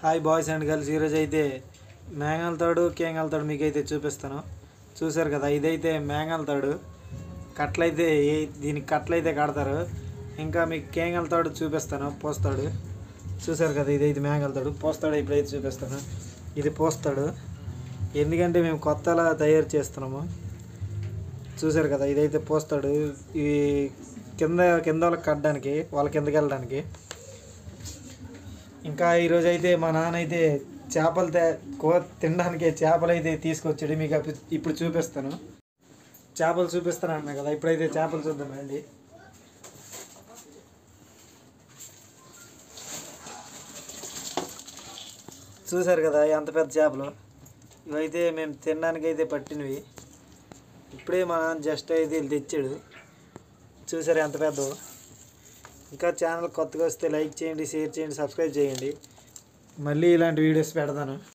Hi boys and girls, ఈరోజు అయితే మేఘాల తాడు కేంగాల తాడు మీకైతే చూపిస్తాను. చూసారు కదా, ఇదైతే మేఘాల తాడు. కట్లయితే దీనికి కట్లయితే కడతారు. ఇంకా మీకు కేంగాల తాడు చూపిస్తాను, పోస్తాడు. చూసారు కదా, ఇదైతే మేఘాల తాడు. పోస్తాడు ఇప్పుడైతే చూపిస్తాను. ఇది పోస్తాడు, ఎందుకంటే మేము కొత్తలా తయారు చేస్తున్నాము. చూసారు కదా, ఇదైతే పోస్తాడు. ఈ కింద వాళ్ళకి కట్టడానికి, వాళ్ళ కిందకి వెళ్ళడానికి. ఇంకా ఈరోజు అయితే మా నాన్న అయితే చేపలు తినడానికి చేపలు అయితే తీసుకొచ్చాడు. మీకు ఇప్పుడు చూపిస్తాను. చేపలు చూపిస్తాను అన్నా కదా, ఇప్పుడైతే చేపలు చూద్దామండి. చూసారు కదా ఎంత పెద్ద చేపలు. ఇవైతే మేము తినడానికి అయితే పట్టినవి. ఇప్పుడే మా నాన్న జస్ట్ అయితే తెచ్చాడు. చూసారు ఎంత పెద్దవో. ఇంకా ఛానల్ కొత్తగా వస్తే లైక్ చేయండి, షేర్ చేయండి, సబ్స్క్రైబ్ చేయండి. మళ్ళీ ఇలాంటి వీడియోస్ పెడతాను.